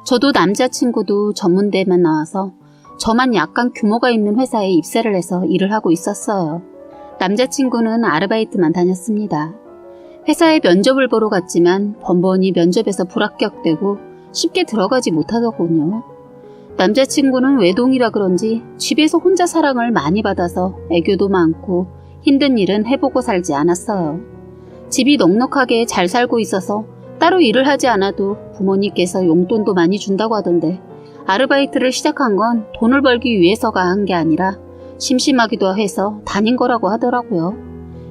저도 남자친구도 전문대만 나와서 저만 약간 규모가 있는 회사에 입사를 해서 일을 하고 있었어요. 남자친구는 아르바이트만 다녔습니다. 회사에 면접을 보러 갔지만 번번이 면접에서 불합격되고 쉽게 들어가지 못하더군요. 남자친구는 외동이라 그런지 집에서 혼자 사랑을 많이 받아서 애교도 많고 힘든 일은 해보고 살지 않았어요. 집이 넉넉하게 잘 살고 있어서 따로 일을 하지 않아도 부모님께서 용돈도 많이 준다고 하던데 아르바이트를 시작한 건 돈을 벌기 위해서가 한 게 아니라 심심하기도 해서 다닌 거라고 하더라고요.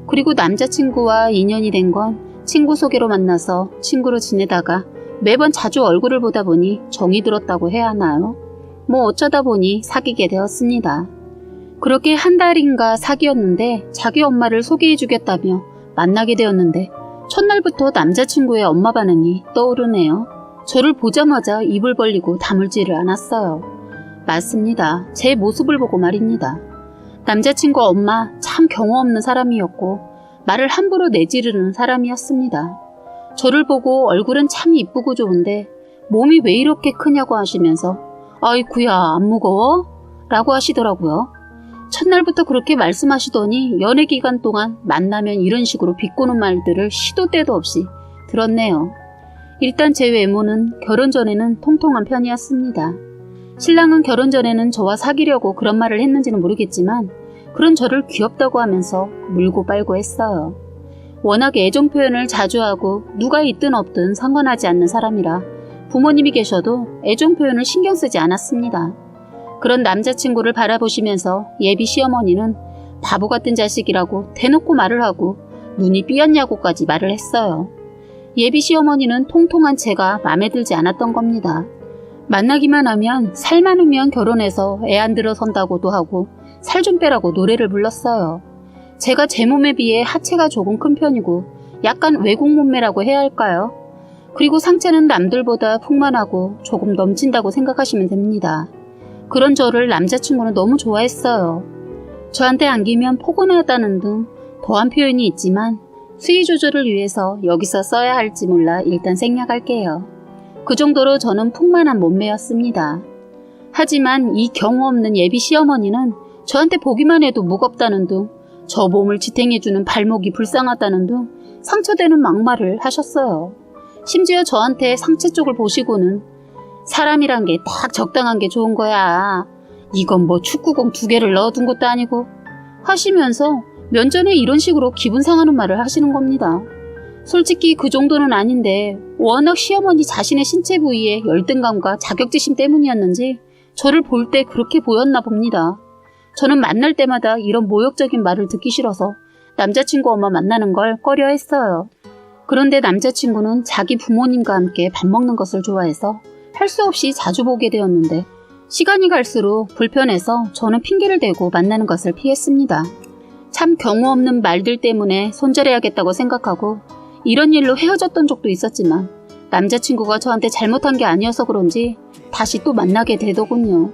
그리고 남자친구와 인연이 된 건 친구 소개로 만나서 친구로 지내다가 매번 자주 얼굴을 보다 보니 정이 들었다고 해야 하나요? 뭐 어쩌다 보니 사귀게 되었습니다. 그렇게 한 달인가 사귀었는데 자기 엄마를 소개해주겠다며 만나게 되었는데 첫날부터 남자친구의 엄마 반응이 떠오르네요. 저를 보자마자 입을 벌리고 다물지를 않았어요. 맞습니다. 제 모습을 보고 말입니다. 남자친구 엄마 참 경우 없는 사람이었고 말을 함부로 내지르는 사람이었습니다. 저를 보고 얼굴은 참 이쁘고 좋은데 몸이 왜 이렇게 크냐고 하시면서 아이쿠야 안 무거워? 라고 하시더라고요. 첫날부터 그렇게 말씀하시더니 연애 기간 동안 만나면 이런 식으로 비꼬는 말들을 시도 때도 없이 들었네요. 일단 제 외모는 결혼 전에는 통통한 편이었습니다. 신랑은 결혼 전에는 저와 사귀려고 그런 말을 했는지는 모르겠지만 그런 저를 귀엽다고 하면서 물고 빨고 했어요. 워낙 애정 표현을 자주 하고 누가 있든 없든 상관하지 않는 사람이라 부모님이 계셔도 애정 표현을 신경 쓰지 않았습니다. 그런 남자친구를 바라보시면서 예비 시어머니는 바보 같은 자식이라고 대놓고 말을 하고 눈이 삐었냐고까지 말을 했어요. 예비 시어머니는 통통한 제가 마음에 들지 않았던 겁니다. 만나기만 하면 살 많으면 결혼해서 애 안 들어선다고도 하고 살 좀 빼라고 노래를 불렀어요. 제가 제 몸에 비해 하체가 조금 큰 편이고 약간 외국 몸매라고 해야 할까요? 그리고 상체는 남들보다 풍만하고 조금 넘친다고 생각하시면 됩니다. 그런 저를 남자친구는 너무 좋아했어요. 저한테 안기면 포근하다는 등 더한 표현이 있지만 수위 조절을 위해서 여기서 써야 할지 몰라 일단 생략할게요. 그 정도로 저는 풍만한 몸매였습니다. 하지만 이 경우 없는 예비 시어머니는 저한테 보기만 해도 무겁다는 등 저 몸을 지탱해주는 발목이 불쌍하다는 등 상처되는 막말을 하셨어요. 심지어 저한테 상체 쪽을 보시고는 사람이란 게 딱 적당한 게 좋은 거야. 이건 뭐 축구공 2개를 넣어둔 것도 아니고 하시면서 면전에 이런 식으로 기분 상하는 말을 하시는 겁니다. 솔직히 그 정도는 아닌데 워낙 시어머니 자신의 신체 부위에 열등감과 자격지심 때문이었는지 저를 볼 때 그렇게 보였나 봅니다. 저는 만날 때마다 이런 모욕적인 말을 듣기 싫어서 남자친구 엄마 만나는 걸 꺼려 했어요. 그런데 남자친구는 자기 부모님과 함께 밥 먹는 것을 좋아해서 할 수 없이 자주 보게 되었는데 시간이 갈수록 불편해서 저는 핑계를 대고 만나는 것을 피했습니다. 참 경우 없는 말들 때문에 손절해야겠다고 생각하고 이런 일로 헤어졌던 적도 있었지만 남자친구가 저한테 잘못한 게 아니어서 그런지 다시 또 만나게 되더군요.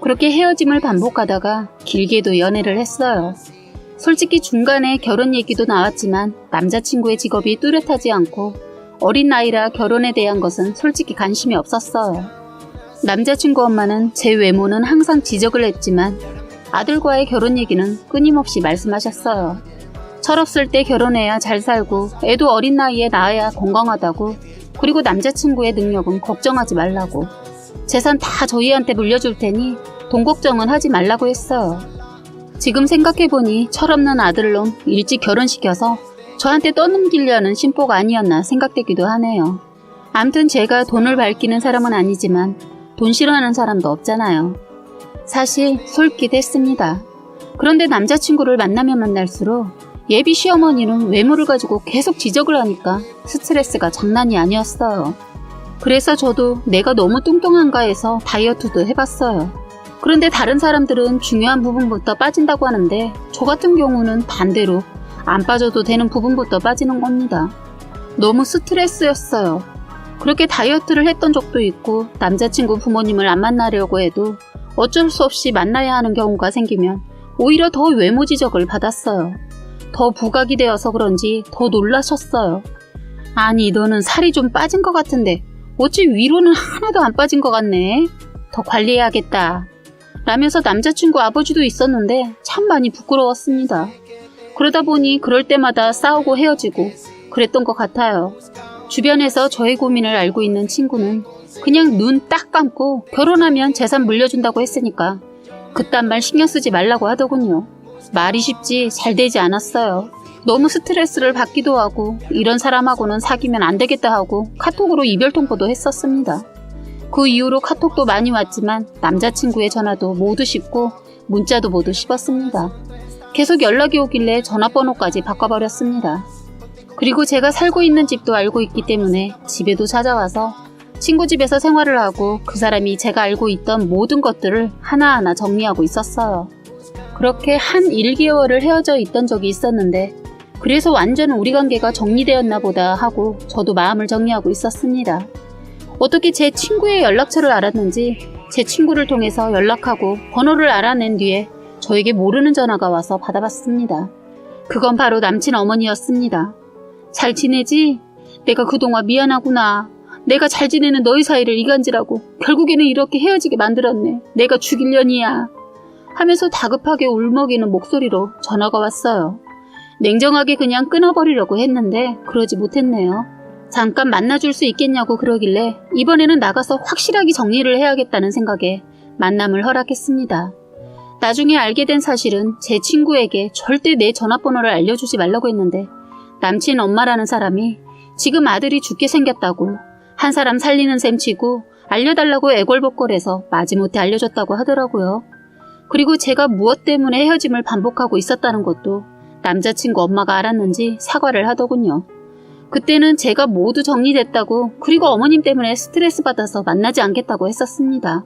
그렇게 헤어짐을 반복하다가 길게도 연애를 했어요. 솔직히 중간에 결혼 얘기도 나왔지만 남자친구의 직업이 뚜렷하지 않고 어린 나이라 결혼에 대한 것은 솔직히 관심이 없었어요. 남자친구 엄마는 제 외모는 항상 지적을 했지만 아들과의 결혼 얘기는 끊임없이 말씀하셨어요. 철없을 때 결혼해야 잘 살고 애도 어린 나이에 낳아야 건강하다고, 그리고 남자친구의 능력은 걱정하지 말라고, 재산 다 저희한테 물려줄 테니 돈 걱정은 하지 말라고 했어요. 지금 생각해보니 철없는 아들놈 일찍 결혼시켜서 저한테 떠넘기려는 심보가 아니었나 생각되기도 하네요. 암튼 제가 돈을 밝히는 사람은 아니지만 돈 싫어하는 사람도 없잖아요. 사실 솔깃했습니다. 그런데 남자친구를 만나면 만날수록 예비 시어머니는 외모를 가지고 계속 지적을 하니까 스트레스가 장난이 아니었어요. 그래서 저도 내가 너무 뚱뚱한가 해서 다이어트도 해봤어요. 그런데 다른 사람들은 중요한 부분부터 빠진다고 하는데 저 같은 경우는 반대로 안 빠져도 되는 부분부터 빠지는 겁니다. 너무 스트레스였어요. 그렇게 다이어트를 했던 적도 있고 남자친구 부모님을 안 만나려고 해도 어쩔 수 없이 만나야 하는 경우가 생기면 오히려 더 외모 지적을 받았어요. 더 부각이 되어서 그런지 더 놀라셨어요. 아니 너는 살이 좀 빠진 것 같은데 어찌 위로는 하나도 안 빠진 것 같네. 더 관리해야겠다. 라면서 남자친구 아버지도 있었는데 참 많이 부끄러웠습니다. 그러다 보니 그럴 때마다 싸우고 헤어지고 그랬던 것 같아요. 주변에서 저의 고민을 알고 있는 친구는 그냥 눈 딱 감고 결혼하면 재산 물려준다고 했으니까 그딴 말 신경 쓰지 말라고 하더군요. 말이 쉽지 잘 되지 않았어요. 너무 스트레스를 받기도 하고 이런 사람하고는 사귀면 안 되겠다 하고 카톡으로 이별 통보도 했었습니다. 그 이후로 카톡도 많이 왔지만 남자친구의 전화도 모두 씹고 문자도 모두 씹었습니다. 계속 연락이 오길래 전화번호까지 바꿔버렸습니다. 그리고 제가 살고 있는 집도 알고 있기 때문에 집에도 찾아와서 친구 집에서 생활을 하고 그 사람이 제가 알고 있던 모든 것들을 하나하나 정리하고 있었어요. 그렇게 한 1개월을 헤어져 있던 적이 있었는데 그래서 완전 우리 관계가 정리되었나 보다 하고 저도 마음을 정리하고 있었습니다. 어떻게 제 친구의 연락처를 알았는지 제 친구를 통해서 연락하고 번호를 알아낸 뒤에 저에게 모르는 전화가 와서 받아봤습니다. 그건 바로 남친 어머니였습니다. 잘 지내지? 내가 그동안 미안하구나. 내가 잘 지내는 너희 사이를 이간질하고 결국에는 이렇게 헤어지게 만들었네. 내가 죽일 년이야. 하면서 다급하게 울먹이는 목소리로 전화가 왔어요. 냉정하게 그냥 끊어버리려고 했는데 그러지 못했네요. 잠깐 만나줄 수 있겠냐고 그러길래 이번에는 나가서 확실하게 정리를 해야겠다는 생각에 만남을 허락했습니다. 나중에 알게 된 사실은 제 친구에게 절대 내 전화번호를 알려주지 말라고 했는데 남친 엄마라는 사람이 지금 아들이 죽게 생겼다고 한 사람 살리는 셈 치고 알려달라고 애걸복걸해서 마지못해 알려줬다고 하더라고요. 그리고 제가 무엇 때문에 헤어짐을 반복하고 있었다는 것도 남자친구 엄마가 알았는지 사과를 하더군요. 그때는 제가 모두 정리됐다고 그리고 어머님 때문에 스트레스 받아서 만나지 않겠다고 했었습니다.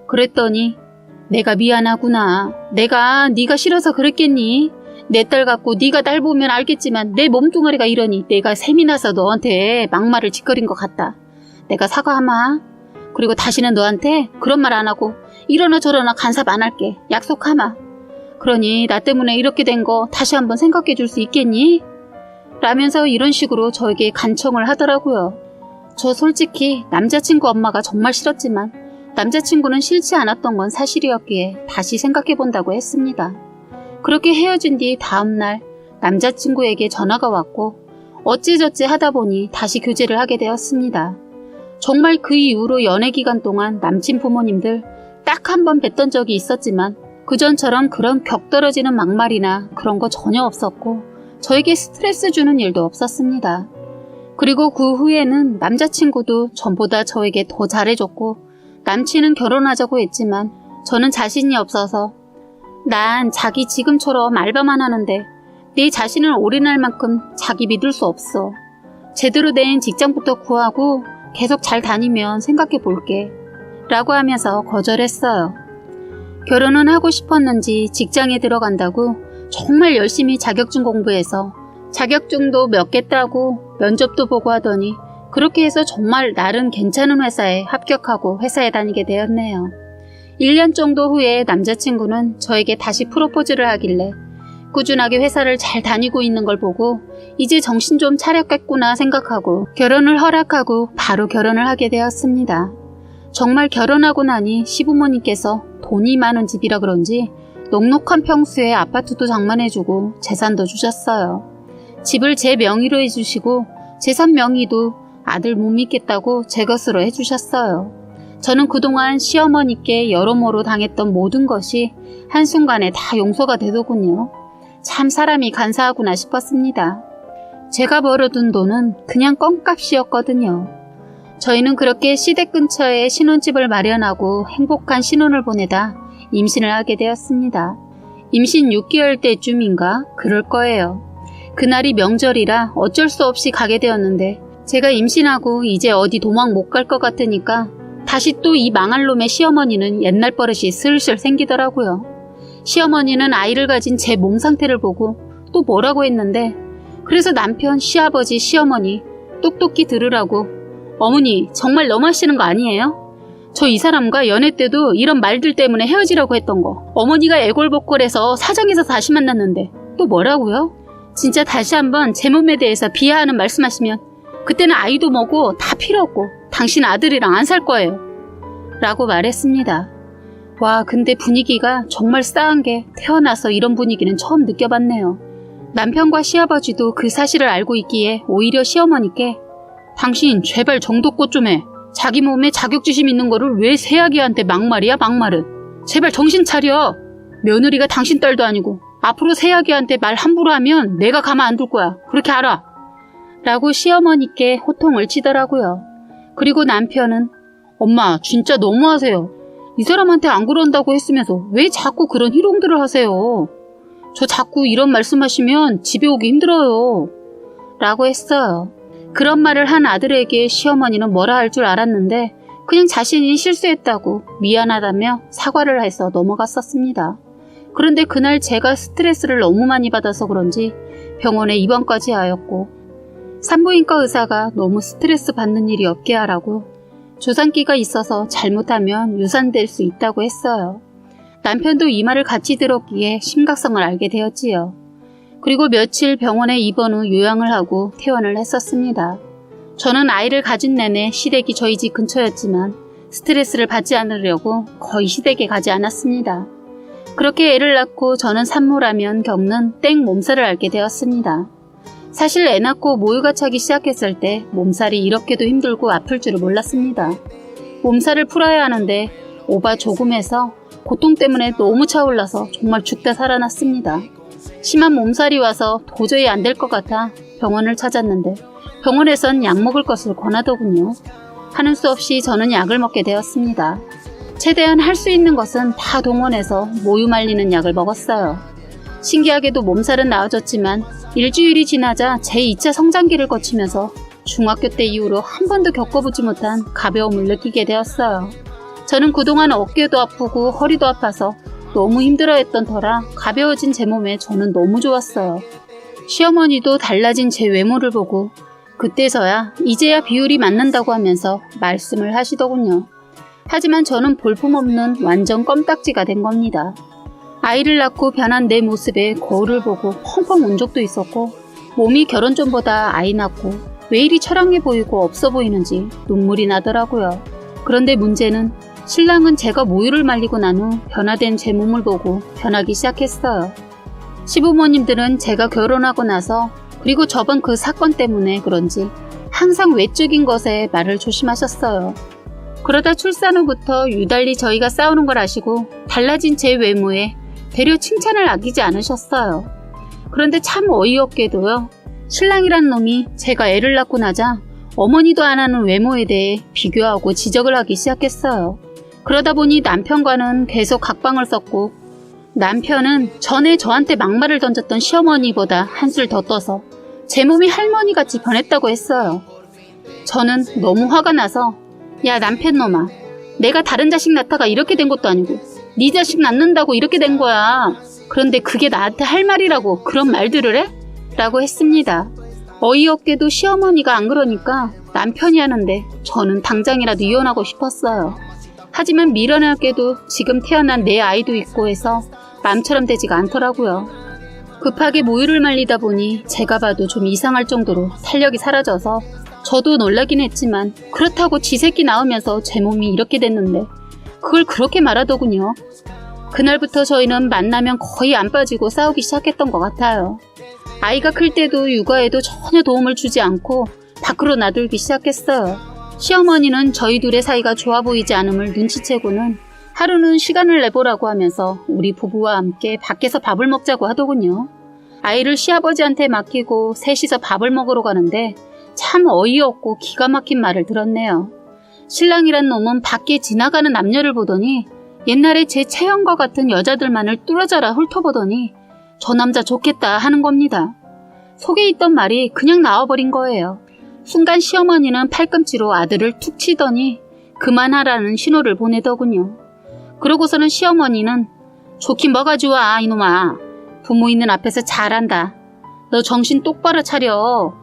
그랬더니 내가 미안하구나. 내가 네가 싫어서 그랬겠니? 내 딸 갖고 네가 날 보면 알겠지만 내 몸뚱아리가 이러니 내가 셈이 나서 너한테 막말을 짓거린 것 같다. 내가 사과하마. 그리고 다시는 너한테 그런 말 안 하고 이러나 저러나 간섭 안 할게. 약속하마. 그러니 나 때문에 이렇게 된 거 다시 한번 생각해 줄 수 있겠니? 라면서 이런 식으로 저에게 간청을 하더라고요. 저 솔직히 남자친구 엄마가 정말 싫었지만 남자친구는 싫지 않았던 건 사실이었기에 다시 생각해 본다고 했습니다. 그렇게 헤어진 뒤 다음날 남자친구에게 전화가 왔고 어찌저찌 하다 보니 다시 교제를 하게 되었습니다. 정말 그 이후로 연애 기간 동안 남친 부모님들 딱 한 번 뵀던 적이 있었지만 그전처럼 그런 격 떨어지는 막말이나 그런 거 전혀 없었고 저에게 스트레스 주는 일도 없었습니다. 그리고 그 후에는 남자친구도 전보다 저에게 더 잘해줬고 남친은 결혼하자고 했지만 저는 자신이 없어서 난 자기 지금처럼 알바만 하는데 내 자신을 올인할 만큼 자기 믿을 수 없어. 제대로 된 직장부터 구하고 계속 잘 다니면 생각해 볼게. 라고 하면서 거절했어요. 결혼은 하고 싶었는지 직장에 들어간다고 정말 열심히 자격증 공부해서 자격증도 몇 개 따고 면접도 보고 하더니 그렇게 해서 정말 나름 괜찮은 회사에 합격하고 회사에 다니게 되었네요. 1년 정도 후에 남자친구는 저에게 다시 프로포즈를 하길래 꾸준하게 회사를 잘 다니고 있는 걸 보고 이제 정신 좀 차렸겠구나 생각하고 결혼을 허락하고 바로 결혼을 하게 되었습니다. 정말 결혼하고 나니 시부모님께서 돈이 많은 집이라 그런지 넉넉한 평수에 아파트도 장만해주고 재산도 주셨어요. 집을 제 명의로 해주시고 재산 명의도 아들 못 믿겠다고 제 것으로 해주셨어요. 저는 그동안 시어머니께 여러모로 당했던 모든 것이 한순간에 다 용서가 되더군요. 참 사람이 간사하구나 싶었습니다. 제가 벌어둔 돈은 그냥 껌값이었거든요. 저희는 그렇게 시댁 근처에 신혼집을 마련하고 행복한 신혼을 보내다 임신을 하게 되었습니다. 임신 6개월 때쯤인가 그럴 거예요. 그날이 명절이라 어쩔 수 없이 가게 되었는데 제가 임신하고 이제 어디 도망 못 갈 것 같으니까 다시 또 이 망할 놈의 시어머니는 옛날 버릇이 슬슬 생기더라고요. 시어머니는 아이를 가진 제 몸 상태를 보고 또 뭐라고 했는데 그래서 남편, 시아버지, 시어머니 똑똑히 들으라고 어머니 정말 너무하시는 거 아니에요? 저 이 사람과 연애 때도 이런 말들 때문에 헤어지라고 했던 거 어머니가 애골복골해서 사정해서 다시 만났는데 또 뭐라고요? 진짜 다시 한번 제 몸에 대해서 비하하는 말씀하시면 그때는 아이도 뭐고 다 필요 없고 당신 아들이랑 안 살 거예요. 라고 말했습니다. 와, 근데 분위기가 정말 싸한 게 태어나서 이런 분위기는 처음 느껴봤네요. 남편과 시아버지도 그 사실을 알고 있기에 오히려 시어머니께 당신 제발 정도껏 좀 해. 자기 몸에 자격지심 있는 거를 왜 새아기한테 막말이야 막말은. 제발 정신 차려. 며느리가 당신 딸도 아니고 앞으로 새아기한테 말 함부로 하면 내가 가만 안 둘 거야. 그렇게 알아. 라고 시어머니께 호통을 치더라고요. 그리고 남편은 엄마 진짜 너무하세요. 이 사람한테 안 그런다고 했으면서 왜 자꾸 그런 희롱들을 하세요. 저 자꾸 이런 말씀하시면 집에 오기 힘들어요. 라고 했어요. 그런 말을 한 아들에게 시어머니는 뭐라 할 줄 알았는데 그냥 자신이 실수했다고 미안하다며 사과를 해서 넘어갔었습니다. 그런데 그날 제가 스트레스를 너무 많이 받아서 그런지 병원에 입원까지 하였고 산부인과 의사가 너무 스트레스 받는 일이 없게 하라고 조산기가 있어서 잘못하면 유산될 수 있다고 했어요. 남편도 이 말을 같이 들었기에 심각성을 알게 되었지요. 그리고 며칠 병원에 입원 후 요양을 하고 퇴원을 했었습니다. 저는 아이를 가진 내내 시댁이 저희 집 근처였지만 스트레스를 받지 않으려고 거의 시댁에 가지 않았습니다. 그렇게 애를 낳고 저는 산모라면 겪는 땡 몸살을 앓게 되었습니다. 사실 애 낳고 모유가 차기 시작했을 때 몸살이 이렇게도 힘들고 아플 줄을 몰랐습니다. 몸살을 풀어야 하는데 오바 조금 해서 고통 때문에 너무 차올라서 정말 죽다 살아났습니다. 심한 몸살이 와서 도저히 안 될 것 같아 병원을 찾았는데 병원에선 약 먹을 것을 권하더군요. 하는 수 없이 저는 약을 먹게 되었습니다. 최대한 할 수 있는 것은 다 동원해서 모유 말리는 약을 먹었어요. 신기하게도 몸살은 나아졌지만 일주일이 지나자 제2차 성장기를 거치면서 중학교 때 이후로 한 번도 겪어보지 못한 가벼움을 느끼게 되었어요. 저는 그동안 어깨도 아프고 허리도 아파서 너무 힘들어했던 터라 가벼워진 제 몸에 저는 너무 좋았어요. 시어머니도 달라진 제 외모를 보고 그때서야 이제야 비율이 맞는다고 하면서 말씀을 하시더군요. 하지만 저는 볼품없는 완전 껌딱지가 된 겁니다. 아이를 낳고 변한 내 모습에 거울을 보고 펑펑 운 적도 있었고 몸이 결혼 전보다 아이 낳고 왜 이리 처량해 보이고 없어 보이는지 눈물이 나더라고요. 그런데 문제는 신랑은 제가 모유를 말리고 난 후 변화된 제 몸을 보고 변하기 시작했어요. 시부모님들은 제가 결혼하고 나서 그리고 저번 그 사건 때문에 그런지 항상 외적인 것에 말을 조심하셨어요. 그러다 출산 후부터 유달리 저희가 싸우는 걸 아시고 달라진 제 외모에 되려 칭찬을 아끼지 않으셨어요. 그런데 참 어이없게도요. 신랑이란 놈이 제가 애를 낳고 나자 어머니도 안 하는 외모에 대해 비교하고 지적을 하기 시작했어요. 그러다 보니 남편과는 계속 각방을 썼고 남편은 전에 저한테 막말을 던졌던 시어머니보다 한술 더 떠서 제 몸이 할머니같이 변했다고 했어요. 저는 너무 화가 나서 야 남편놈아, 내가 다른 자식 낳다가 이렇게 된 것도 아니고 네 자식 낳는다고 이렇게 된 거야. 그런데 그게 나한테 할 말이라고 그런 말들을 해? 라고 했습니다. 어이없게도 시어머니가 안 그러니까 남편이 하는데 저는 당장이라도 이혼하고 싶었어요. 하지만 미련하게도 지금 태어난 내 아이도 있고 해서 마음처럼 되지가 않더라고요. 급하게 모유를 말리다 보니 제가 봐도 좀 이상할 정도로 탄력이 사라져서 저도 놀라긴 했지만 그렇다고 지 새끼 낳으면서 제 몸이 이렇게 됐는데 그걸 그렇게 말하더군요. 그날부터 저희는 만나면 거의 안 빠지고 싸우기 시작했던 것 같아요. 아이가 클 때도 육아에도 전혀 도움을 주지 않고 밖으로 놔둘기 시작했어요. 시어머니는 저희 둘의 사이가 좋아 보이지 않음을 눈치채고는 하루는 시간을 내보라고 하면서 우리 부부와 함께 밖에서 밥을 먹자고 하더군요. 아이를 시아버지한테 맡기고 셋이서 밥을 먹으러 가는데 참 어이없고 기가 막힌 말을 들었네요. 신랑이란 놈은 밖에 지나가는 남녀를 보더니 옛날에 제 체형과 같은 여자들만을 뚫어져라 훑어보더니 저 남자 좋겠다 하는 겁니다. 속에 있던 말이 그냥 나와버린 거예요. 순간 시어머니는 팔꿈치로 아들을 툭 치더니 그만하라는 신호를 보내더군요. 그러고서는 시어머니는 좋긴 뭐가 좋아 이놈아. 부모 있는 앞에서 잘한다. 너 정신 똑바로 차려.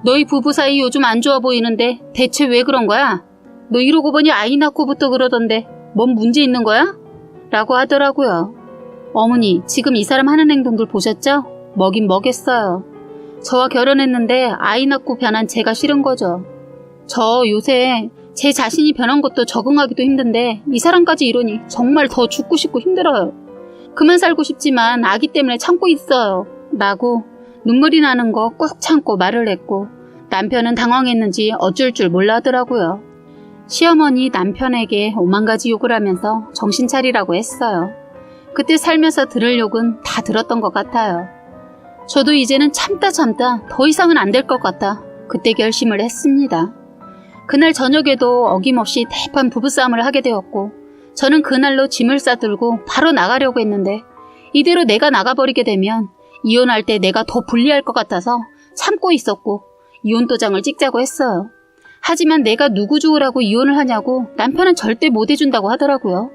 너희 부부 사이 요즘 안 좋아 보이는데 대체 왜 그런 거야? 너 이러고 보니 아이 낳고부터 그러던데 뭔 문제 있는 거야? 라고 하더라고요. 어머니, 지금 이 사람 하는 행동들 보셨죠? 먹긴 먹였어요. 저와 결혼했는데 아이 낳고 변한 제가 싫은 거죠. 저 요새 제 자신이 변한 것도 적응하기도 힘든데 이 사람까지 이러니 정말 더 죽고 싶고 힘들어요. 그만 살고 싶지만 아기 때문에 참고 있어요. 라고 눈물이 나는 거 꾹 참고 말을 했고 남편은 당황했는지 어쩔 줄 몰라 하더라고요. 시어머니 남편에게 오만 가지 욕을 하면서 정신 차리라고 했어요. 그때 살면서 들을 욕은 다 들었던 것 같아요. 저도 이제는 참다 더 이상은 안 될 것 같다. 그때 결심을 했습니다. 그날 저녁에도 어김없이 대판 부부싸움을 하게 되었고 저는 그날로 짐을 싸들고 바로 나가려고 했는데 이대로 내가 나가버리게 되면 이혼할 때 내가 더 불리할 것 같아서 참고 있었고 이혼 도장을 찍자고 했어요. 하지만 내가 누구 좋으라고 이혼을 하냐고 남편은 절대 못 해준다고 하더라고요.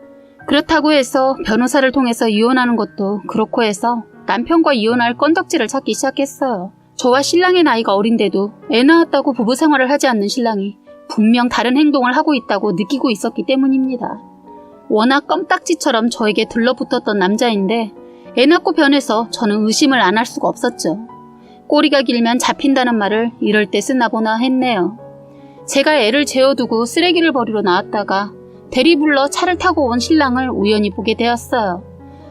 그렇다고 해서 변호사를 통해서 이혼하는 것도 그렇고 해서 남편과 이혼할 건덕지를 찾기 시작했어요. 저와 신랑의 나이가 어린데도 애 낳았다고 부부 생활을 하지 않는 신랑이 분명 다른 행동을 하고 있다고 느끼고 있었기 때문입니다. 워낙 껌딱지처럼 저에게 들러붙었던 남자인데 애 낳고 변해서 저는 의심을 안 할 수가 없었죠. 꼬리가 길면 잡힌다는 말을 이럴 때 쓰나 보나 했네요. 제가 애를 재워두고 쓰레기를 버리러 나왔다가 대리 불러 차를 타고 온 신랑을 우연히 보게 되었어요.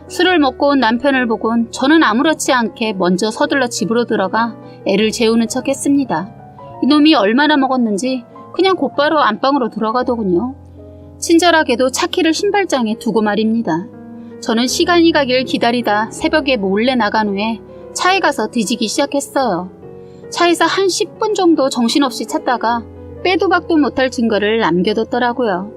술을 먹고 온 남편을 보곤 저는 아무렇지 않게 먼저 서둘러 집으로 들어가 애를 재우는 척 했습니다. 이놈이 얼마나 먹었는지 그냥 곧바로 안방으로 들어가더군요. 친절하게도 차키를 신발장에 두고 말입니다. 저는 시간이 가길 기다리다 새벽에 몰래 나간 후에 차에 가서 뒤지기 시작했어요. 차에서 한 10분 정도 정신없이 찾다가 빼도 박도 못할 증거를 남겨뒀더라고요.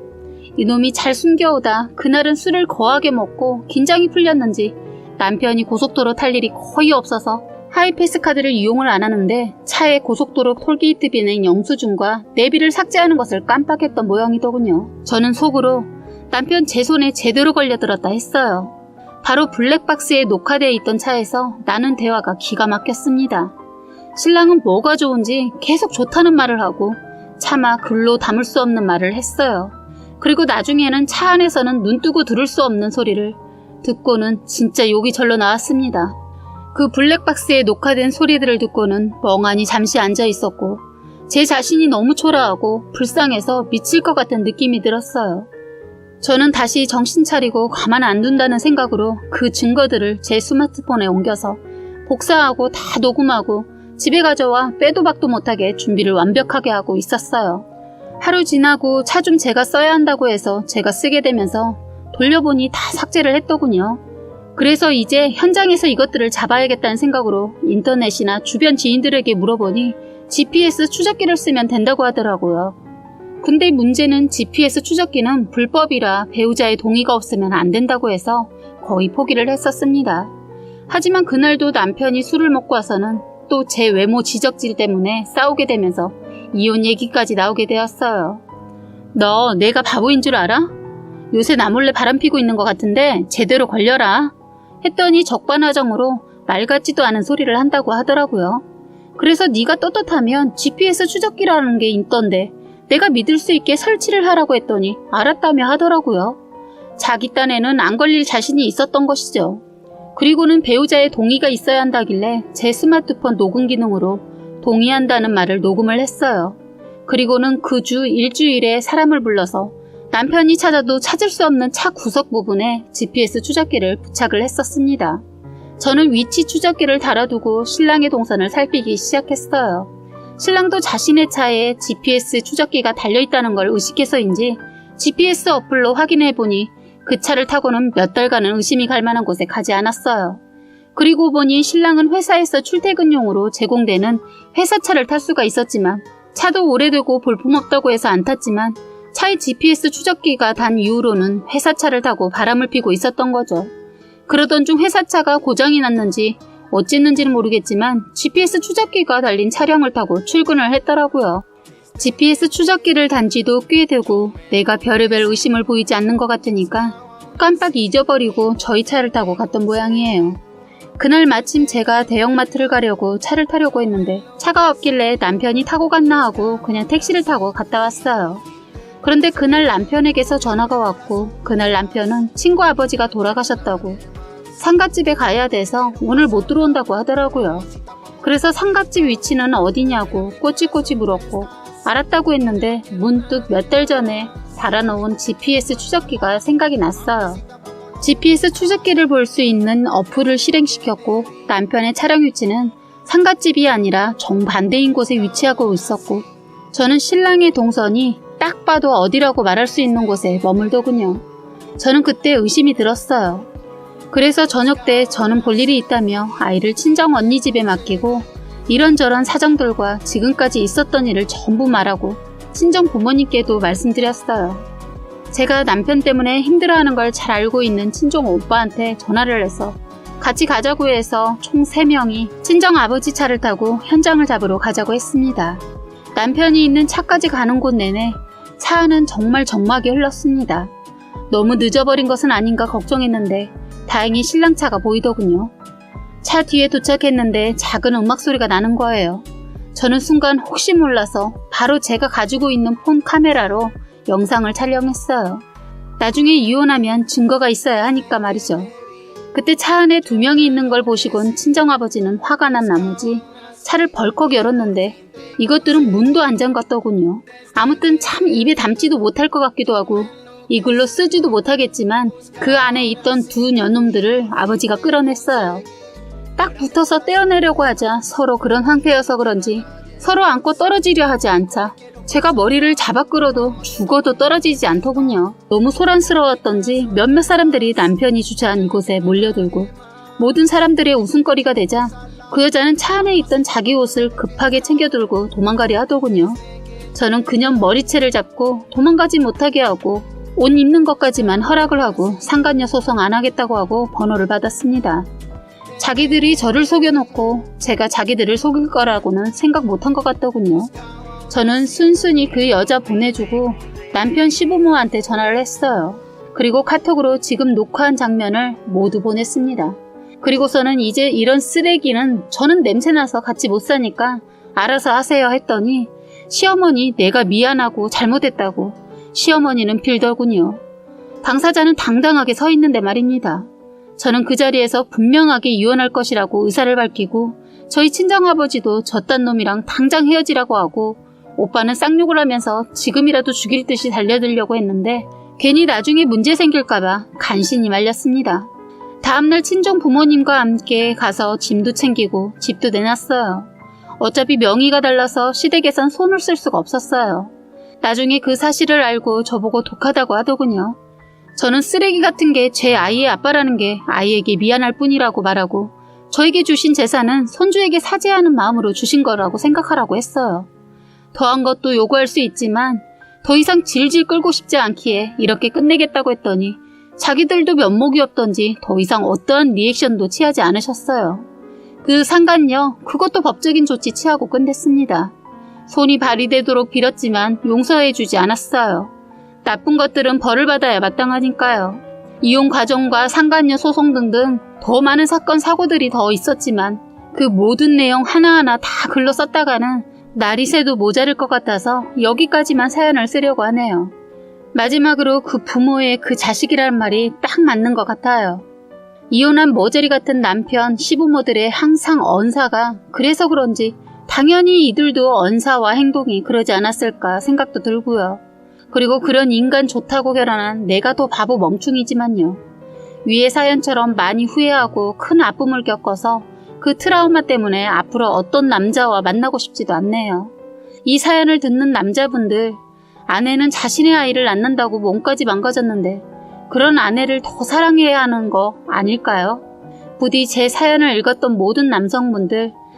이놈이 잘 숨겨오다 그날은 술을 거하게 먹고 긴장이 풀렸는지 남편이 고속도로 탈 일이 거의 없어서 하이패스 카드를 이용을 안 하는데 차에 고속도로 톨게이트 비는 영수증과 내비를 삭제하는 것을 깜빡했던 모양이더군요. 저는 속으로 남편 제 손에 제대로 걸려들었다 했어요. 바로 블랙박스에 녹화되어 있던 차에서 나눈 대화가 기가 막혔습니다. 신랑은 뭐가 좋은지 계속 좋다는 말을 하고 차마 글로 담을 수 없는 말을 했어요. 그리고 나중에는 차 안에서는 눈 뜨고 들을 수 없는 소리를 듣고는 진짜 욕이 절로 나왔습니다. 그 블랙박스에 녹화된 소리들을 듣고는 멍하니 잠시 앉아 있었고 제 자신이 너무 초라하고 불쌍해서 미칠 것 같은 느낌이 들었어요. 저는 다시 정신 차리고 가만 안 둔다는 생각으로 그 증거들을 제 스마트폰에 옮겨서 복사하고 다 녹음하고 집에 가져와 빼도 박도 못하게 준비를 완벽하게 하고 있었어요. 하루 지나고 차 좀 제가 써야 한다고 해서 제가 쓰게 되면서 돌려보니 다 삭제를 했더군요. 그래서 이제 현장에서 이것들을 잡아야겠다는 생각으로 인터넷이나 주변 지인들에게 물어보니 GPS 추적기를 쓰면 된다고 하더라고요. 근데 문제는 GPS 추적기는 불법이라 배우자의 동의가 없으면 안 된다고 해서 거의 포기를 했었습니다. 하지만 그날도 남편이 술을 먹고 와서는 또 제 외모 지적질 때문에 싸우게 되면서 이혼 얘기까지 나오게 되었어요. 너 내가 바보인 줄 알아? 요새 나 몰래 바람 피고 있는 것 같은데 제대로 걸려라. 했더니 적반하장으로 말 같지도 않은 소리를 한다고 하더라고요. 그래서 네가 떳떳하면 GPS 추적기라는 게 있던데 내가 믿을 수 있게 설치를 하라고 했더니 알았다며 하더라고요. 자기 딴에는 안 걸릴 자신이 있었던 것이죠. 그리고는 배우자의 동의가 있어야 한다길래 제 스마트폰 녹음 기능으로 동의한다는 말을 녹음을 했어요. 그리고는 그 주 일주일에 사람을 불러서 남편이 찾아도 찾을 수 없는 차 구석 부분에 GPS 추적기를 부착을 했었습니다. 저는 위치 추적기를 달아두고 신랑의 동선을 살피기 시작했어요. 신랑도 자신의 차에 GPS 추적기가 달려있다는 걸 의식해서인지 GPS 어플로 확인해보니 그 차를 타고는 몇 달간은 의심이 갈 만한 곳에 가지 않았어요. 그리고 보니 신랑은 회사에서 출퇴근용으로 제공되는 회사차를 탈 수가 있었지만 차도 오래되고 볼품없다고 해서 안 탔지만 차에 GPS 추적기가 단 이후로는 회사차를 타고 바람을 피고 있었던 거죠. 그러던 중 회사차가 고장이 났는지 어쨌는지는 모르겠지만 GPS 추적기가 달린 차량을 타고 출근을 했더라고요. GPS 추적기를 단 지도 꽤 되고 내가 별의별 의심을 보이지 않는 것 같으니까 깜빡 잊어버리고 저희 차를 타고 갔던 모양이에요. 그날 마침 제가 대형마트를 가려고 차를 타려고 했는데 차가 없길래 남편이 타고 갔나 하고 그냥 택시를 타고 갔다 왔어요. 그런데 그날 남편에게서 전화가 왔고 그날 남편은 친구 아버지가 돌아가셨다고 상갓집에 가야 돼서 오늘 못 들어온다고 하더라고요. 그래서 상갓집 위치는 어디냐고 꼬치꼬치 물었고 알았다고 했는데 문득 몇 달 전에 달아놓은 GPS 추적기가 생각이 났어요. GPS 추적기를 볼 수 있는 어플을 실행시켰고 남편의 차량 위치는 상갓집이 아니라 정반대인 곳에 위치하고 있었고 저는 신랑의 동선이 딱 봐도 어디라고 말할 수 있는 곳에 머물더군요. 저는 그때 의심이 들었어요. 그래서 저녁 때 저는 볼 일이 있다며 아이를 친정 언니 집에 맡기고 이런저런 사정들과 지금까지 있었던 일을 전부 말하고 친정 부모님께도 말씀드렸어요. 제가 남편 때문에 힘들어하는 걸 잘 알고 있는 친정 오빠한테 전화를 해서 같이 가자고 해서 총 3명이 친정 아버지 차를 타고 현장을 잡으러 가자고 했습니다. 남편이 있는 차까지 가는 곳 내내 차 안은 정말 적막이 흘렀습니다. 너무 늦어버린 것은 아닌가 걱정했는데 다행히 신랑 차가 보이더군요. 차 뒤에 도착했는데 작은 음악 소리가 나는 거예요. 저는 순간 혹시 몰라서 바로 제가 가지고 있는 폰 카메라로 영상을 촬영했어요. 나중에 이혼하면 증거가 있어야 하니까 말이죠. 그때 차 안에 2명이 있는 걸 보시곤 친정아버지는 화가 난 나머지 차를 벌컥 열었는데 이것들은 문도 안 잠갔더군요. 아무튼 참 입에 담지도 못할 것 같기도 하고 이 글로 쓰지도 못하겠지만 그 안에 있던 2 년놈들을 아버지가 끌어냈어요. 딱 붙어서 떼어내려고 하자 서로 그런 상태여서 그런지 서로 안고 떨어지려 하지 않자 제가 머리를 잡아 끌어도 죽어도 떨어지지 않더군요. 너무 소란스러웠던지 몇몇 사람들이 남편이 주차한 이곳에 몰려들고 모든 사람들의 웃음거리가 되자 그 여자는 차 안에 있던 자기 옷을 급하게 챙겨들고 도망가려 하더군요. 저는 그녀 머리채를 잡고 도망가지 못하게 하고 옷 입는 것까지만 허락을 하고 상간녀 소송 안 하겠다고 하고 번호를 받았습니다. 자기들이 저를 속여놓고 제가 자기들을 속일 거라고는 생각 못한 것 같더군요. 저는 순순히 그 여자 보내주고 남편 시부모한테 전화를 했어요. 그리고 카톡으로 지금 녹화한 장면을 모두 보냈습니다. 그리고서는 이제 이런 쓰레기는 저는 냄새나서 같이 못 사니까 알아서 하세요 했더니 시어머니 내가 미안하고 잘못했다고 시어머니는 빌더군요. 당사자는 당당하게 서 있는데 말입니다. 저는 그 자리에서 분명하게 이혼할 것이라고 의사를 밝히고 저희 친정아버지도 저딴 놈이랑 당장 헤어지라고 하고 오빠는 쌍욕을 하면서 지금이라도 죽일 듯이 달려들려고 했는데 괜히 나중에 문제 생길까봐 간신히 말렸습니다. 다음날 친정 부모님과 함께 가서 짐도 챙기고 집도 내놨어요. 어차피 명의가 달라서 시댁에선 손을 쓸 수가 없었어요. 나중에 그 사실을 알고 저보고 독하다고 하더군요. 저는 쓰레기 같은 게 제 아이의 아빠라는 게 아이에게 미안할 뿐이라고 말하고 저에게 주신 재산은 손주에게 사죄하는 마음으로 주신 거라고 생각하라고 했어요. 더한 것도 요구할 수 있지만 더 이상 질질 끌고 싶지 않기에 이렇게 끝내겠다고 했더니 자기들도 면목이 없던지 더 이상 어떠한 리액션도 취하지 않으셨어요. 그 상간녀 그것도 법적인 조치 취하고 끝냈습니다. 손이 발휘되도록 빌었지만 용서해주지 않았어요. 나쁜 것들은 벌을 받아야 마땅하니까요. 이혼 과정과 상간녀 소송 등등 더 많은 사건 사고들이 더 있었지만 그 모든 내용 하나하나 다 글로 썼다가는 날이 새도 모자랄 것 같아서 여기까지만 사연을 쓰려고 하네요. 마지막으로 그 부모의 그 자식이라는 말이 딱 맞는 것 같아요. 이혼한 머저리 같은 남편, 시부모들의 항상 언사가 그래서 그런지 당연히 이들도 언사와 행동이 그러지 않았을까 생각도 들고요. 그리고 그런 인간 좋다고 결혼한 내가 더 바보 멍충이지만요. 위의 사연처럼 많이 후회하고 큰 아픔을 겪어서 그 트라우마 때문에 앞으로 어떤 남자와 만나고 싶지도 않네요. 이 사연을 듣는 남자분들, 아내는 자신의 아이를 낳는다고 몸까지 망가졌는데 그런 아내를 더 사랑해야 하는 거 아닐까요? 부디 제 사연을 읽었던 모든 남성분들